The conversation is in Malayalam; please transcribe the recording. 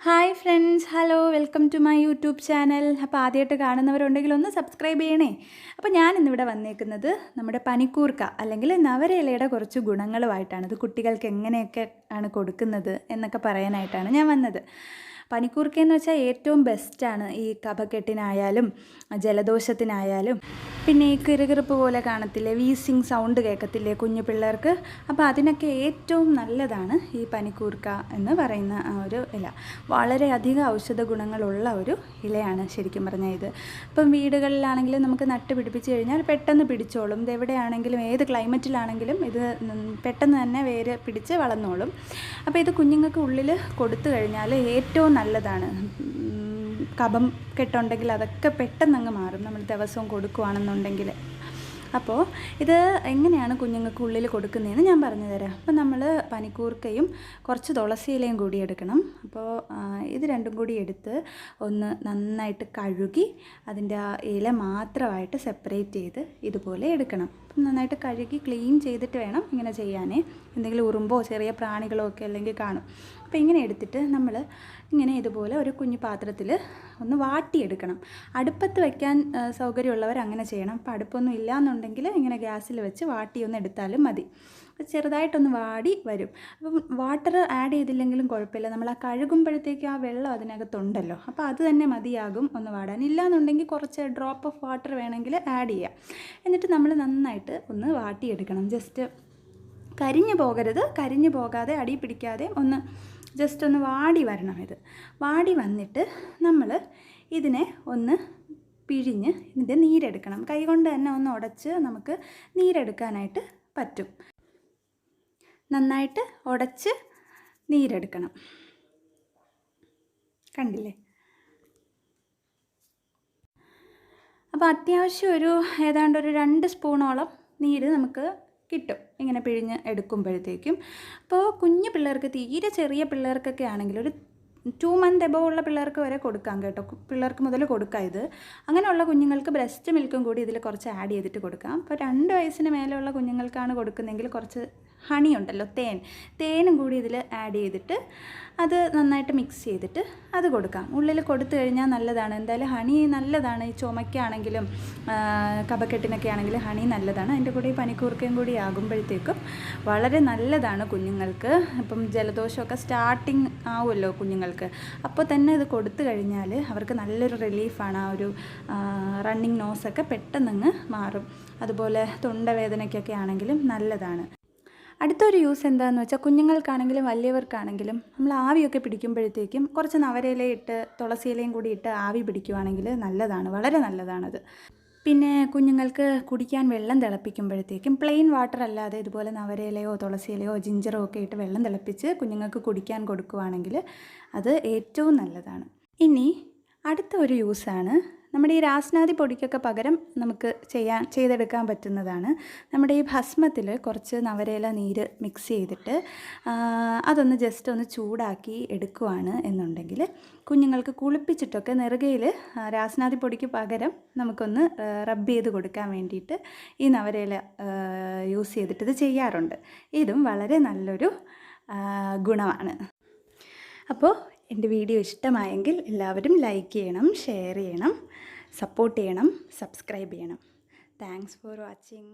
Hi friends, hello, welcome to my YouTube channel. അപ്പോൾ ആദ്യമായിട്ട് കാണുന്നവരുണ്ടെങ്കിൽ ഒന്ന് സബ്സ്ക്രൈബ് ചെയ്യണേ. അപ്പോൾ ഞാൻ ഇന്നിവിടെ വന്നേക്കുന്നത് നമ്മുടെ പനിക്കൂർക്ക അല്ലെങ്കിൽ നവരയിലയുടെ കുറച്ച് ഗുണങ്ങളുമായിട്ടാണ്. ഇത് കുട്ടികൾക്ക് എങ്ങനെയൊക്കെ ആണ് കൊടുക്കുന്നത് എന്നൊക്കെ പറയാനായിട്ടാണ് ഞാൻ വന്നത്. പനിക്കൂർക്കയെന്ന് വെച്ചാൽ ഏറ്റവും ബെസ്റ്റാണ് ഈ കഫക്കെട്ടിനായാലും ജലദോഷത്തിനായാലും. പിന്നെ ഈ കിറുകിറുപ്പ് പോലെ കാണത്തില്ലേ, വീസിങ് സൗണ്ട് കേൾക്കത്തില്ലേ കുഞ്ഞു പിള്ളേർക്ക്, അപ്പോൾ അതിനൊക്കെ ഏറ്റവും നല്ലതാണ് ഈ പനിക്കൂർക്ക എന്ന് പറയുന്ന ആ ഒരു ഇല. വളരെയധികം ഔഷധ ഗുണങ്ങളുള്ള ഒരു ഇലയാണ് ശരിക്കും പറഞ്ഞാൽ ഇത്. ഇപ്പം വീടുകളിലാണെങ്കിലും നമുക്ക് നട്ട് പിടിപ്പിച്ച് കഴിഞ്ഞാൽ പെട്ടെന്ന് പിടിച്ചോളും. ഇത് എവിടെയാണെങ്കിലും ഏത് ക്ലൈമറ്റിലാണെങ്കിലും ഇത് പെട്ടെന്ന് തന്നെ വേര് പിടിച്ച് വളർന്നോളും. അപ്പോൾ ഇത് കുഞ്ഞുങ്ങൾക്ക് ഉള്ളിൽ കൊടുത്തു കഴിഞ്ഞാൽ ഏറ്റവും നല്ലതാണ്. കഫം കെട്ടുണ്ടെങ്കിൽ അതൊക്കെ പെട്ടെന്ന് അങ്ങ് മാറും നമ്മൾ ദിവസവും കൊടുക്കുകയാണെന്നുണ്ടെങ്കിൽ. അപ്പോൾ ഇത് എങ്ങനെയാണ് കുഞ്ഞുങ്ങൾക്ക് ഉള്ളിൽ കൊടുക്കുന്നതെന്ന് ഞാൻ പറഞ്ഞു തരാം. അപ്പോൾ നമ്മൾ പനിക്കൂർക്കയും കുറച്ച് തുളസി ഇലയും കൂടി എടുക്കണം. അപ്പോൾ ഇത് രണ്ടും കൂടി എടുത്ത് ഒന്ന് നന്നായിട്ട് കഴുകി അതിൻ്റെ ആ ഇല മാത്രമായിട്ട് സെപ്പറേറ്റ് ചെയ്ത് ഇതുപോലെ എടുക്കണം. അപ്പം നന്നായിട്ട് കഴുകി ക്ലീൻ ചെയ്തിട്ട് വേണം ഇങ്ങനെ ചെയ്യാനേ. എന്തെങ്കിലും ഉറുമ്പോ ചെറിയ പ്രാണികളോ ഒക്കെ അല്ലെങ്കിൽ കാണും. അപ്പോൾ ഇങ്ങനെ എടുത്തിട്ട് നമ്മൾ ഇങ്ങനെ ഇതുപോലെ ഒരു കുഞ്ഞു പാത്രത്തിൽ ഒന്ന് വാട്ടിയെടുക്കണം. അടുപ്പത്ത് വയ്ക്കാൻ സൗകര്യമുള്ളവർ അങ്ങനെ ചെയ്യണം. അപ്പോൾ അടുപ്പൊന്നും ഇല്ലയെന്നുണ്ടെങ്കിൽ ഇങ്ങനെ ഗ്യാസിൽ വെച്ച് വാട്ടിയൊന്ന് എടുത്താലും മതി. ചെറുതായിട്ടൊന്ന് വാടി വരും. അപ്പം വാട്ടർ ആഡ് ചെയ്തില്ലെങ്കിലും കുഴപ്പമില്ല. നമ്മൾ ആ കഴുകുമ്പോഴത്തേക്കും ആ വെള്ളം അതിനകത്തുണ്ടല്ലോ, അപ്പോൾ അത് തന്നെ മതിയാകും ഒന്ന് വാടാൻ. ഇല്ലയെന്നുണ്ടെങ്കിൽ കുറച്ച് ഡ്രോപ്പ് ഓഫ് വാട്ടർ വേണമെങ്കിൽ ആഡ് ചെയ്യാം. എന്നിട്ട് നമ്മൾ നന്നായിട്ട് ഒന്ന് വാട്ടിയെടുക്കണം. ജസ്റ്റ് കരിഞ്ഞു പോകരുത്, കരിഞ്ഞു പോകാതെ അടി പിടിക്കാതെ ഒന്ന് ജസ്റ്റ് ഒന്ന് വാടി വരണം. ഇത് വാടി വന്നിട്ട് നമ്മൾ ഇതിനെ ഒന്ന് പിഴിഞ്ഞ് ഇതിൻ്റെ നീരെടുക്കണം. കൈകൊണ്ട് തന്നെ ഒന്ന് ഉടച്ച് നമുക്ക് നീരെടുക്കാനായിട്ട് പറ്റും. നന്നായിട്ട് ഉടച്ച് നീരെടുക്കണം. കണ്ടില്ലേ? അപ്പോൾ അത്യാവശ്യം ഏതാണ്ട് ഒരു 2 സ്പൂണോളം നീര് നമുക്ക് കിട്ടും ഇങ്ങനെ പിഴിഞ്ഞ് എടുക്കുമ്പോഴത്തേക്കും. അപ്പോൾ കുഞ്ഞു പിള്ളേർക്ക്, തീരെ ചെറിയ പിള്ളേർക്കൊക്കെ ആണെങ്കിൽ ഒരു 2 മന്ത് എബോവ് ഉള്ള പിള്ളേർക്ക് വരെ കൊടുക്കാം കേട്ടോ. പിള്ളേർക്ക് മുതൽ കൊടുക്കാം ഇത്. അങ്ങനെയുള്ള കുഞ്ഞുങ്ങൾക്ക് ബ്രസ്റ്റ് മിൽക്കും കൂടി ഇതിൽ കുറച്ച് ആഡ് ചെയ്തിട്ട് കൊടുക്കാം. അപ്പോൾ 2 വയസ്സിന് മേലെയുള്ള കുഞ്ഞുങ്ങൾക്കാണ് കൊടുക്കുന്നതെങ്കിൽ കുറച്ച് ഹണി ഉണ്ടല്ലോ, തേനും കൂടി ഇതിൽ ആഡ് ചെയ്തിട്ട് അത് നന്നായിട്ട് മിക്സ് ചെയ്തിട്ട് അത് കൊടുക്കാം. ഉള്ളിൽ കൊടുത്തു കഴിഞ്ഞാൽ നല്ലതാണ്. എന്തായാലും ഹണി നല്ലതാണ്. ഈ ചുമയ്ക്കാണെങ്കിലും കഫക്കെട്ടിനൊക്കെ ആണെങ്കിലും ഹണി നല്ലതാണ്. അതിൻ്റെ കൂടെ ഈ പനിക്കൂർക്കയും കൂടി ആകുമ്പോഴത്തേക്കും വളരെ നല്ലതാണ് കുഞ്ഞുങ്ങൾക്ക്. ഇപ്പം ജലദോഷമൊക്കെ സ്റ്റാർട്ടിങ് ആവുമല്ലോ കുഞ്ഞുങ്ങൾക്ക്, അപ്പോൾ തന്നെ ഇത് കൊടുത്തു കഴിഞ്ഞാൽ അവർക്ക് നല്ലൊരു റിലീഫാണ്. ആ ഒരു റണ്ണിങ് നോസൊക്കെ പെട്ടെന്നങ്ങ് മാറും. അതുപോലെ തൊണ്ടവേദനയ്ക്കൊക്കെ ആണെങ്കിലും നല്ലതാണ്. അടുത്തൊരു യൂസ് എന്താണെന്ന് വെച്ചാൽ കുഞ്ഞുങ്ങൾക്കാണെങ്കിലും വലിയവർക്കാണെങ്കിലും നമ്മൾ ആവിയൊക്കെ പിടിക്കുമ്പോഴത്തേക്കും കുറച്ച് നവരയിലയിട്ട് തുളസിയിലയും കൂടി ഇട്ട് ആവി പിടിക്കുവാണെങ്കിൽ നല്ലതാണ്, വളരെ നല്ലതാണത്. പിന്നെ കുഞ്ഞുങ്ങൾക്ക് കുടിക്കാൻ വെള്ളം തിളപ്പിക്കുമ്പോഴത്തേക്കും പ്ലെയിൻ വാട്ടർ അല്ലാതെ ഇതുപോലെ നവരയിലയോ തുളസിയിലയോ ജിഞ്ചറോ ഒക്കെ ഇട്ട് വെള്ളം തിളപ്പിച്ച് കുഞ്ഞുങ്ങൾക്ക് കുടിക്കാൻ കൊടുക്കുവാണെങ്കിൽ അത് ഏറ്റവും നല്ലതാണ്. ഇനി അടുത്ത ഒരു യൂസാണ് നമ്മുടെ ഈ രാസ്നാദി പൊടിക്കൊക്കെ പകരം നമുക്ക് ചെയ്തെടുക്കാൻ പറ്റുന്നതാണ്. നമ്മുടെ ഈ ഭസ്മത്തിൽ കുറച്ച് നവരയില നീര് മിക്സ് ചെയ്തിട്ട് അതൊന്ന് ജസ്റ്റ് ഒന്ന് ചൂടാക്കി എടുക്കുവാണ് എന്നുണ്ടെങ്കിൽ കുഞ്ഞുങ്ങൾക്ക് കുളിപ്പിച്ചിട്ടൊക്കെ നെറുകയിൽ രാസ്നാദി പൊടിക്ക് പകരം നമുക്കൊന്ന് റബ്ബ് ചെയ്ത് കൊടുക്കാൻ വേണ്ടിയിട്ട് ഈ നവരയില യൂസ് ചെയ്തിട്ട് ഇത് ചെയ്യാറുണ്ട്. ഇതും വളരെ നല്ലൊരു ഗുണമാണ്. അപ്പോൾ എൻ്റെ വീഡിയോ ഇഷ്ടമായെങ്കിൽ എല്ലാവരും ലൈക്ക് ചെയ്യണം, ഷെയർ ചെയ്യണം, സപ്പോർട്ട് ചെയ്യണം, സബ്സ്ക്രൈബ് ചെയ്യണം. Thanks for watching.